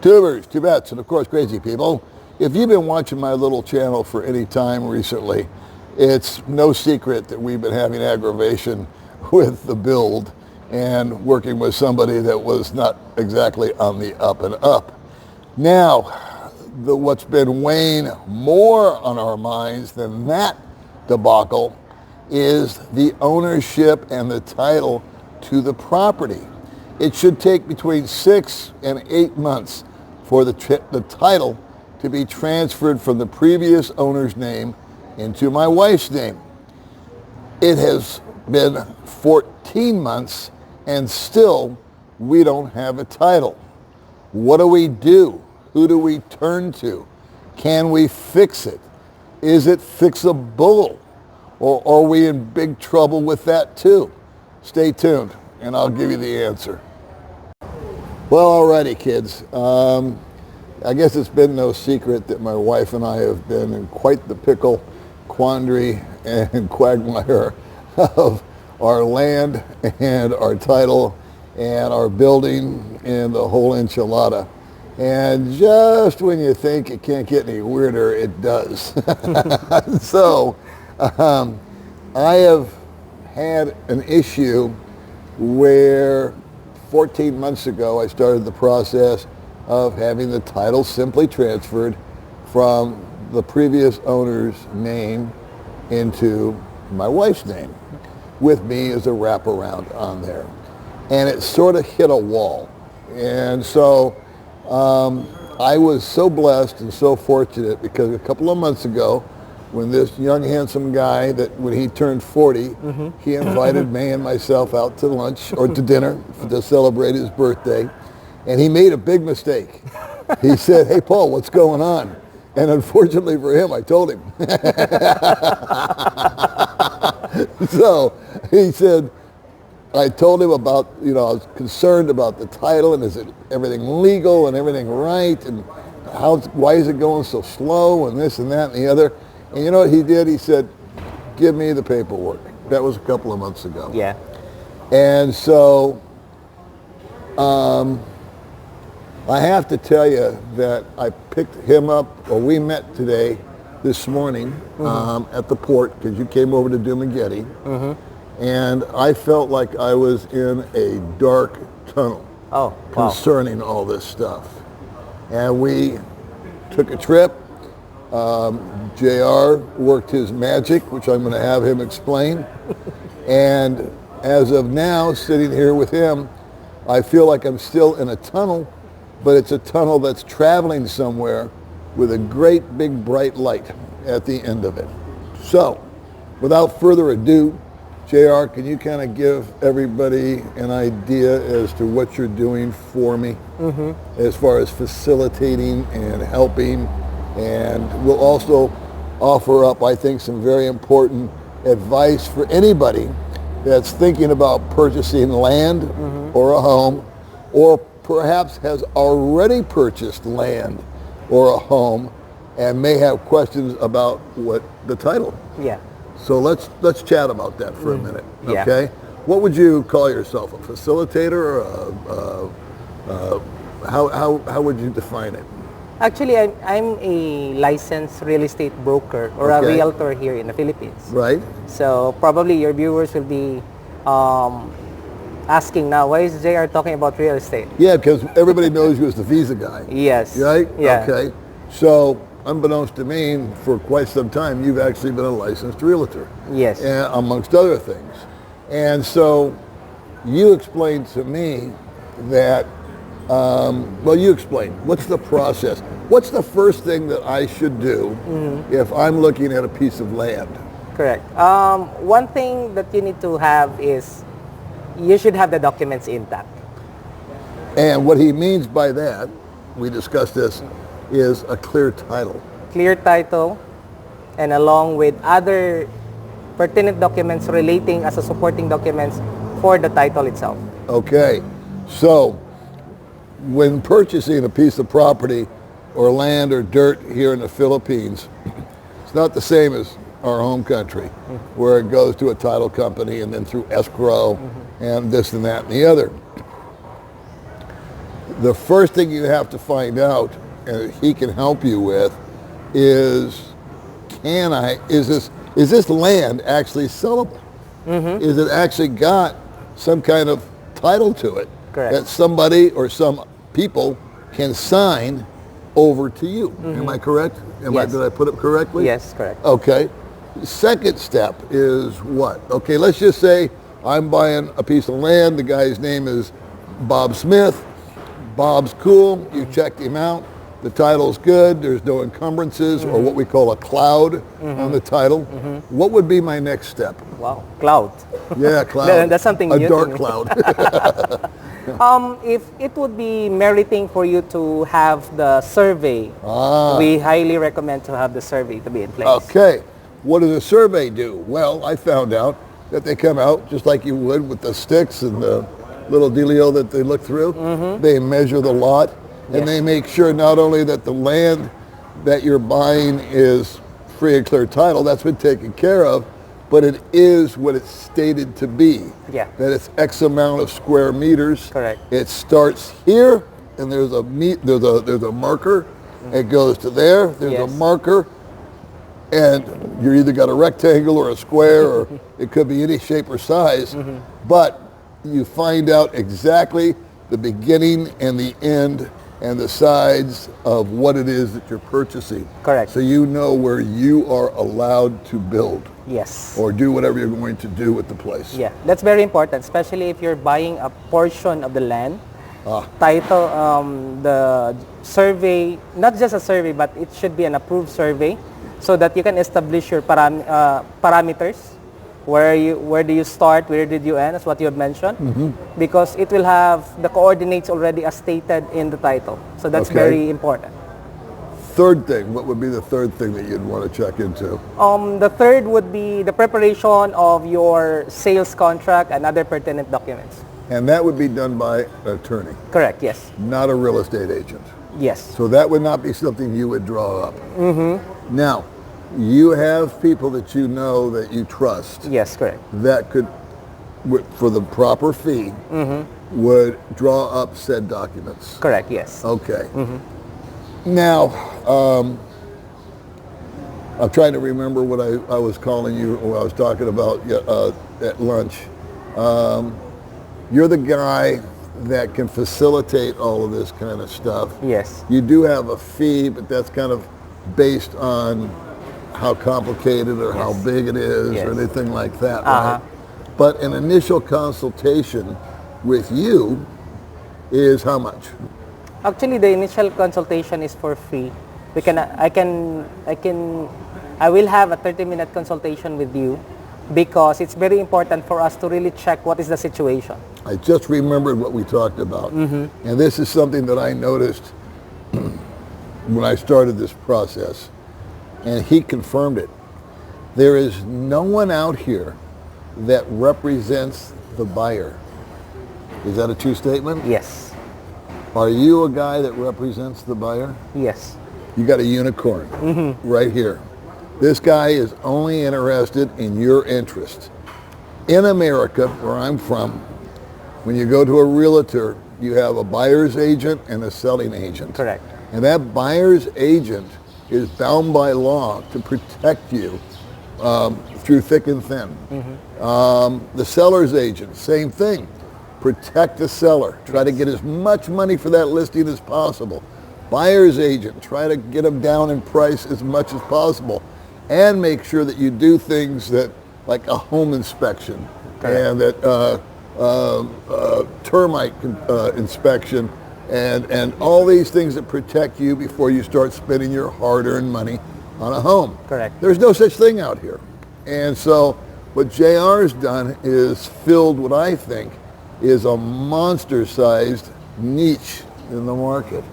Tubers, Tubettes, and of course crazy people. If you've been watching my little channel for any time recently, it's no secret that we've been having aggravation with the build and working with somebody that was not exactly on the up and up. Now, what's been weighing more on our minds than that debacle is the ownership and the title to the property. It should take between 6 and 8 months for the title to be transferred from the previous owner's name into my wife's name. It has been 14 months and still we don't have a title. What do we do? Who do we turn to? Can we fix it? Is it fixable? Or are we in big trouble with that too? Stay tuned and I'll give you the answer. Well, alrighty kids. I guess it's been no secret that my wife and I have been in quite the pickle, quandary, and quagmire of our land and our title and our building and the whole enchilada. And just when you think it can't get any weirder, it does. So I have had an issue where 14 months ago I started the process of having the title simply transferred from the previous owner's name into my wife's name, with me as a wraparound on there. And it sort of hit a wall. And so I was so blessed and so fortunate because a couple of months ago, when this young handsome guy, that when he turned 40, he invited me and myself out to lunch or to dinner to celebrate his birthday. And he made a big mistake. He said, "Hey, Paul, what's going on?" And unfortunately for him, I told him. So he said, I told him about, I was concerned about the title and is it everything legal and everything right and why is it going so slow and this and that and the other. And you know what he did? He said, "Give me the paperwork." That was a couple of months ago. Yeah. And so I have to tell you that I picked him up, or we met today, this morning, at the port, because you came over to Dumageddon, and I felt like I was in a dark tunnel concerning all this stuff. And we took a trip. JR worked his magic, which I'm going to have him explain. And as of now, sitting here with him, I feel like I'm still in a tunnel, but it's a tunnel that's traveling somewhere with a great big bright light at the end of it. So, without further ado, JR, can you kind of give everybody an idea as to what you're doing for me as far as facilitating and helping? And we'll also offer up, I think, some very important advice for anybody that's thinking about purchasing land or a home, or perhaps has already purchased land or a home and may have questions about what the title. Yeah. So let's chat about that for a minute, Yeah. okay? What would you call yourself, a facilitator, or how would you define it? Actually, I'm a licensed real estate broker or a realtor here in the Philippines. Right. So probably your viewers will be asking now, why is JR talking about real estate? Yeah, because everybody knows you as the visa guy. Yes. Right? Yeah. Okay. So, unbeknownst to me, for quite some time, you've actually been a licensed realtor. Yes. Amongst other things. And so, you explained to me that, you explain. What's the process? What's the first thing that I should do if I'm looking at a piece of land? Correct. One thing that you need to have is you should have the documents intact. And what he means by that, we discussed this, is a clear title. Clear title, and along with other pertinent documents relating as a supporting documents for the title itself. Okay. So, when purchasing a piece of property or land or dirt here in the Philippines, it's not the same as our home country, where it goes to a title company and then through escrow and this and that and the other. The first thing you have to find out, and he can help you with, is is this land actually sellable? Is it actually got some kind of title to it Correct. that somebody or some people can sign over to you? Am I correct? Yes. Did I put it correctly? Yes, correct. Okay. Second step is what? Okay, let's just say I'm buying a piece of land. The guy's name is Bob Smith. Bob's cool. You checked him out. The title's good. There's no encumbrances or what we call a cloud on the title. What would be my next step? Wow, cloud. Yeah, cloud. That's something a new dark to me. cloud. If it would be meriting for you to have the survey, Ah. we highly recommend to have the survey to be in place. Okay. What does a survey do? Well, I found out that they come out just like you would with the sticks and the little dealio that they look through. They measure the lot and Yes. they make sure not only that the land that you're buying is free and clear title, that's been taken care of, but it is what it's stated to be. Yeah. That it's X amount of square meters. Correct. It starts here and there's a marker. It goes to there. There's a Yes. marker. And you either got a rectangle or a square, or it could be any shape or size, but you find out exactly the beginning and the end and the sides of what it is that you're purchasing. Correct. So you know where you are allowed to build Yes. or do whatever you're going to do with the place. Yeah, that's very important, especially if you're buying a portion of the land. Ah. Title, the survey, not just a survey, but it should be an approved survey so that you can establish your parameters. Where do you start, where did you end, as what you have mentioned. Because it will have the coordinates already as stated in the title. So that's Okay. very important. Third thing, what would be the third thing that you'd want to check into? The third would be the preparation of your sales contract and other pertinent documents. And that would be done by an attorney, Correct, yes. not a real estate agent. Yes. So that would not be something you would draw up. Now, you have people that you know that you trust Yes, correct. that could, for the proper fee, would draw up said documents. Correct, yes. Okay. Now, I'm trying to remember what I was calling you, or I was talking about at lunch. You're the guy that can facilitate all of this kind of stuff. Yes. You do have a fee, but that's kind of based on how complicated or how big it is Yes. or anything like that, right? But an initial consultation with you is how much? Actually, the initial consultation is for free. I will have a 30-minute consultation with you because it's very important for us to really check what is the situation. I just remembered what we talked about. And this is something that I noticed when I started this process, and he confirmed it. There is no one out here that represents the buyer. Is that a true statement? Yes. Are you a guy that represents the buyer? Yes. You got a unicorn right here. This guy is only interested in your interest. In America, where I'm from, when you go to a realtor, you have a buyer's agent and a selling agent. Correct. And that buyer's agent is bound by law to protect you through thick and thin. The seller's agent, same thing. Protect the seller. Try to get as much money for that listing as possible. Buyer's agent, try to get them down in price as much as possible. And make sure that you do things that, like a home inspection, and that termite inspection, and all these things that protect you before you start spending your hard-earned money on a home. Correct. There's no such thing out here. And so what JR's done is filled what I think is a monster-sized niche in the market.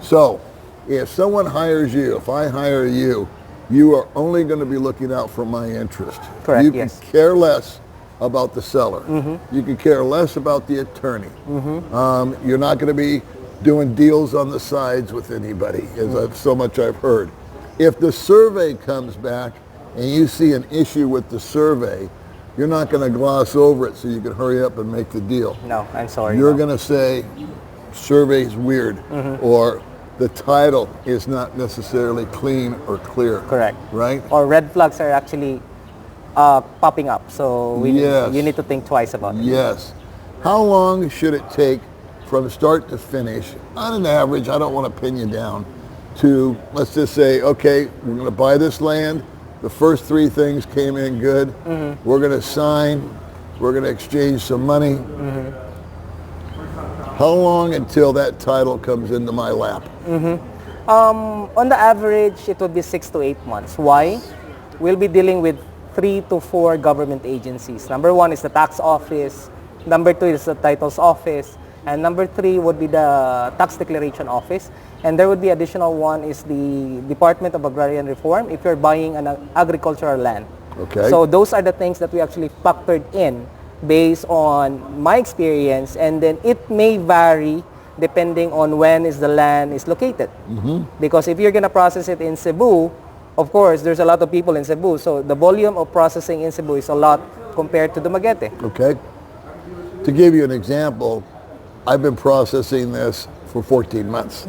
So if someone hires you, if I hire you, you are only going to be looking out for my interest. Correct, You yes. can care less about the seller. You can care less about the attorney. You're not going to be doing deals on the sides with anybody, so much I've heard. If the survey comes back and you see an issue with the survey, you're not going to gloss over it so you can hurry up and make the deal. No, I'm sorry. You're no. going to say, survey is weird, or the title is not necessarily clean or clear. Correct. Right? Or red flags are actually popping up. So you need to think twice about it. Yes. How long should it take from start to finish, on an average, I don't want to pin you down, to, let's just say, okay, we're going to buy this land. The first 3 things came in good. We're going to sign. We're going to exchange some money. How long until that title comes into my lap? On the average, it would be 6 to 8 months. Why? We'll be dealing with 3 to 4 government agencies. Number 1 is the tax office. Number 2 is the titles office. And number 3 would be the tax declaration office. And there would be additional one is the Department of Agrarian Reform if you're buying an agricultural land. Okay. So those are the things that we actually factored in based on my experience, and then it may vary depending on when is the land is located. Because if you're going to process it in Cebu, of course, there's a lot of people in Cebu, so the volume of processing in Cebu is a lot compared to Dumaguete. Okay. To give you an example, I've been processing this for 14 months.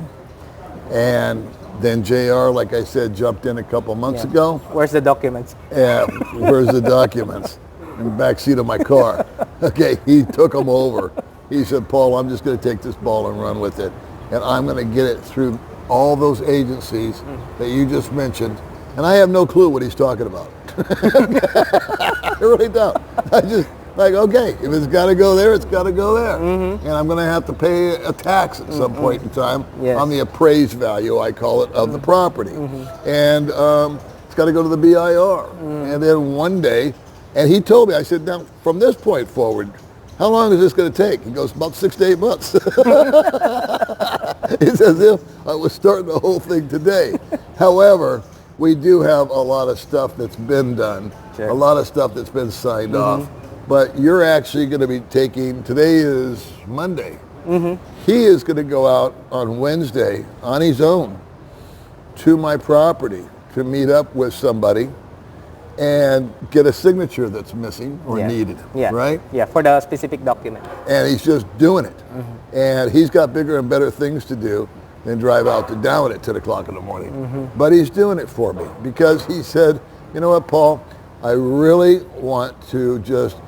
And then JR, like I said, jumped in a couple months ago. Where's the documents? Yeah, where's the documents? In the back seat of my car. Okay, he took them over. He said, Paul, I'm just going to take this ball and run with it. And I'm going to get it through all those agencies that you just mentioned. And I have no clue what he's talking about. I really don't. I just, like, okay, if it's got to go there, it's got to go there. And I'm going to have to pay a tax at some point in time on the appraised value, I call it, of the property. And it's got to go to the BIR. And then one day, and he told me, I said, now, from this point forward, how long is this going to take? He goes, about 6 to 8 months. It's as if I was starting the whole thing today. However, we do have a lot of stuff that's been done, a lot of stuff that's been signed off. But you're actually going to be taking, today is Monday. He is going to go out on Wednesday on his own to my property to meet up with somebody and get a signature that's missing or needed, right? Yeah, for the specific document. And he's just doing it. And he's got bigger and better things to do than drive out to Down at 10 o'clock in the morning. But he's doing it for me because he said, you know what, Paul, I really want to just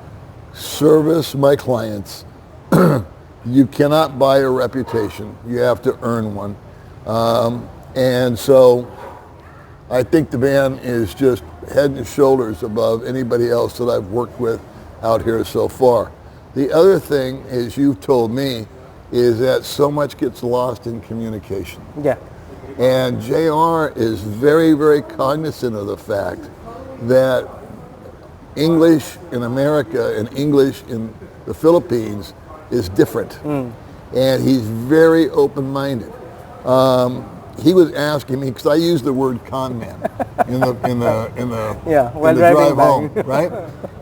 service my clients. You cannot buy a reputation. You have to earn one. And so I think the man is just head and shoulders above anybody else that I've worked with out here so far. The other thing is you've told me is that so much gets lost in communication. Yeah. And JR is very, very cognizant of the fact that English in America and English in the Philippines is different. And he's very open-minded. He was asking me, because I use the word con man in the drive home, right?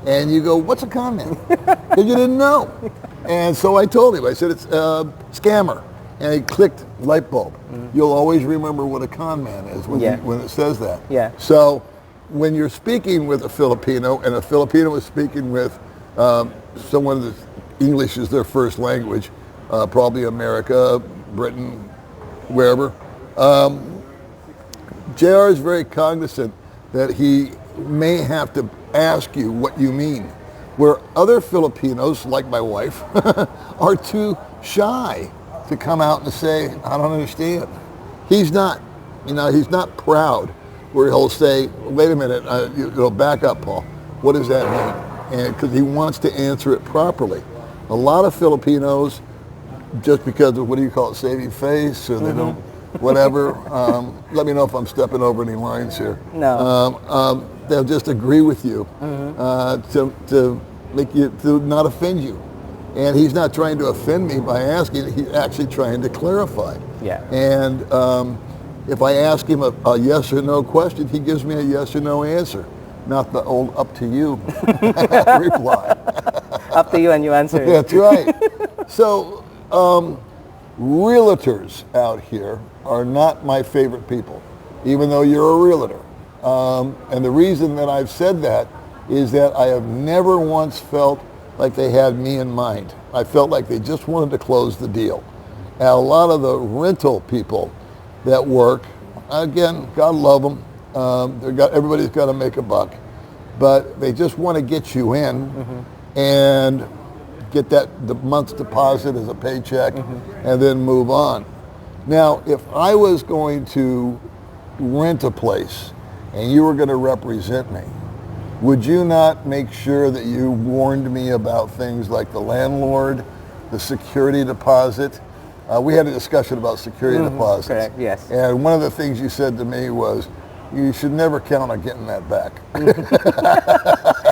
And you go, what's a con man? Because you didn't know. And so I told him, I said, it's scammer. And he clicked light bulb. You'll always remember what a con man is when it says that. Yeah. So when you're speaking with a Filipino, and a Filipino is speaking with someone that English is their first language, probably America, Britain, wherever, JR is very cognizant that he may have to ask you what you mean, where other Filipinos, like my wife, are too shy to come out and say, I don't understand. He's not, he's not proud where he'll say, wait a minute, back up, Paul. What does that mean? And because he wants to answer it properly. A lot of Filipinos, just because of, what do you call it, saving face, or they don't, whatever. Let me know if I'm stepping over any lines here. No. They'll just agree with you to make you, to not offend you. And he's not trying to offend me by asking, he's actually trying to clarify. Yeah. And if I ask him a yes or no question, he gives me a yes or no answer, not the old up to you reply. Up to you and you answer it. That's right. So realtors out here are not my favorite people, even though you're a realtor. And the reason that I've said that is that I have never once felt like they had me in mind. I felt like they just wanted to close the deal. And a lot of the rental people that work, again, God love them. Everybody's got to make a buck, but they just want to get you in and get the month's deposit as a paycheck and then move on. Now, if I was going to rent a place and you were going to represent me, would you not make sure that you warned me about things like the landlord, the security deposit? We had a discussion about security deposits. Correct, yes. And one of the things you said to me was, you should never count on getting that back.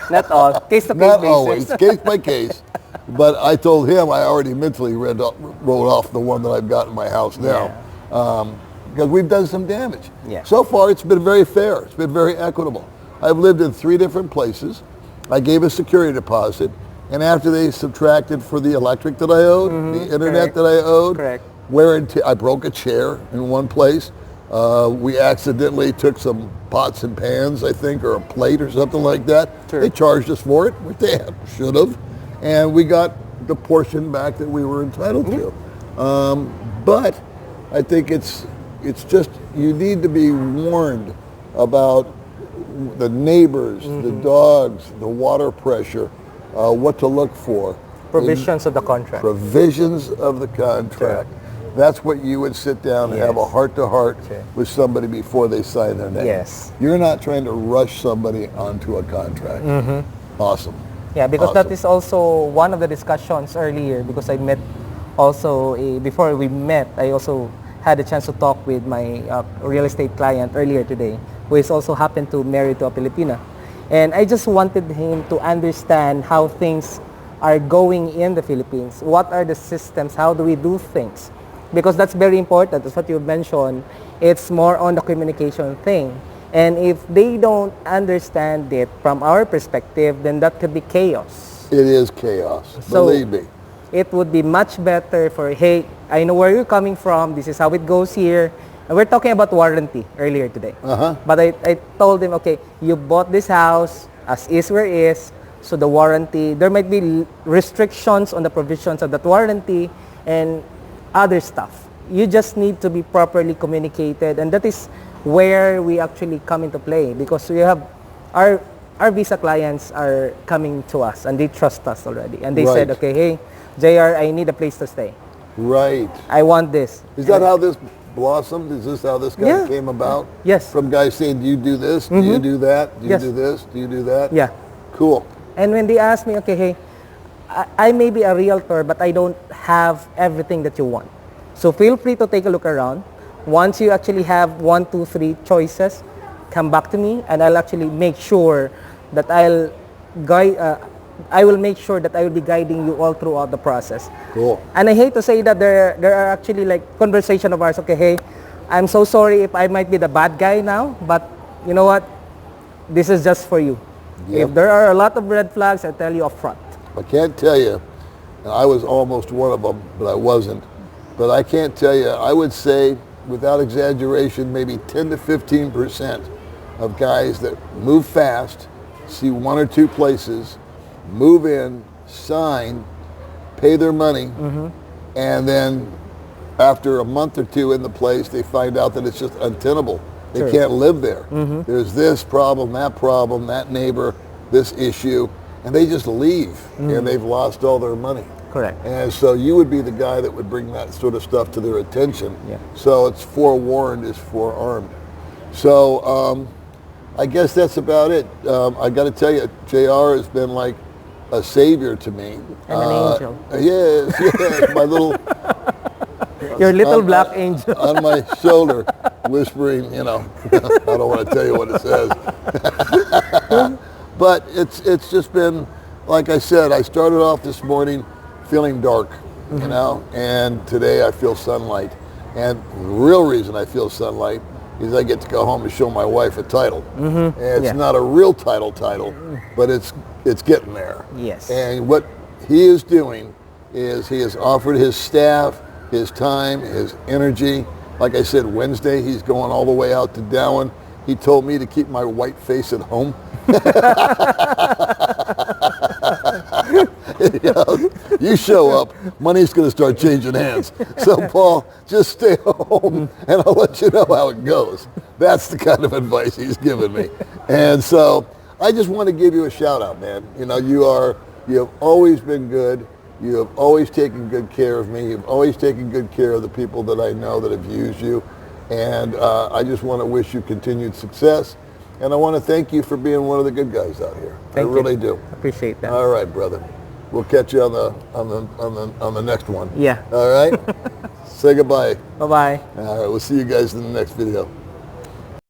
Not all. Case to case Not basis. always, case by case. But I told him I already mentally wrote off the one that I've got in my house now. Because we've done some damage. Yeah. So far, it's been very fair. It's been very equitable. I've lived in 3 different places. I gave a security deposit. And after they subtracted for the electric that I owed, the internet that I owed, I broke a chair in one place. We accidentally took some pots and pans, I think, or a plate or something like that. Sure. They charged us for it, which they should have. And we got the portion back that we were entitled to. But I think it's just, you need to be warned about the neighbors, the dogs, the water pressure, what to look for. Provisions of the contract. Provisions of the contract. Sure. That's what you would sit down and have a heart-to-heart with somebody before they sign their name. Yes. You're not trying to rush somebody onto a contract. Awesome. Yeah, because that is also one of the discussions earlier, because I met also, before we met, I also had a chance to talk with my real estate client earlier today, who is also happened to marry to a Filipina. And I just wanted him to understand how things are going in the Philippines. What are the systems? How do we do things? Because that's very important. That's what you mentioned. It's more on the communication thing. And if they don't understand it from our perspective, then that could be chaos. It is chaos, believe me. It would be much better for, hey, I know where you're coming from. This is how it goes here. And we're talking about warranty earlier today. But I told him, okay, you bought this house as is where is. So the warranty, there might be restrictions on the provisions of that warranty and other stuff. You just need to be properly communicated. And that is where we actually come into play, because we have our visa clients are coming to us and they trust us already. And they said, okay, hey, JR, I need a place to stay. Right. I want this. Is that how this blossomed? Is this how this guy came about? Yes. From guys saying, do you do this? Do you do that? Do you do this? Do you do that? Yeah. Cool. And when they ask me, okay, hey, I may be a realtor, but I don't have everything that you want. So feel free to take a look around. Once you actually have 1, 2, 3 choices, come back to me and I'll actually make sure that I will make sure that I will be guiding you all throughout the process. Cool. And I hate to say that there are actually like conversation of ours, okay, hey, I'm so sorry if I might be the bad guy now, but you know what? This is just for you. Yep. If there are a lot of red flags, I tell you up front. I can't tell you, and I was almost one of them, but I wasn't. But I can't tell you, I would say, without exaggeration, maybe 10 to 15% of guys that move fast, see 1 or 2 places, move in, sign, pay their money, and then after a month or 2 in the place, they find out that it's just untenable. They can't live there. There's this problem, that neighbor, this issue, and they just leave, and they've lost all their money. Correct. And so you would be the guy that would bring that sort of stuff to their attention. Yeah. So it's forewarned is forearmed. So I guess that's about it. I got to tell you, JR has been like a savior to me. And an angel. Yes, my little... Your little black angel. On my shoulder, whispering, I don't want to tell you what it says. But it's just been, like I said, I started off this morning feeling dark, and today I feel sunlight. And the real reason I feel sunlight is I get to go home and show my wife a title. And it's not a real title, but it's getting there. Yes. And what he is doing is he has offered his staff his time, his energy. Like I said, Wednesday he's going all the way out to Dowen. He told me to keep my white face at home. You show up, money's going to start changing hands. So Paul, just stay home and I'll let you know how it goes. That's the kind of advice he's given me. And so I just want to give you a shout out, man. You know, you have always been good. You have always taken good care of me. You've always taken good care of the people that I know that have used you. And I just want to wish you continued success. And I want to thank you for being one of the good guys out here. I really do. Appreciate that. All right, brother. We'll catch you on the next one. Yeah. All right. Say goodbye. Bye-bye. All right. We'll see you guys in the next video.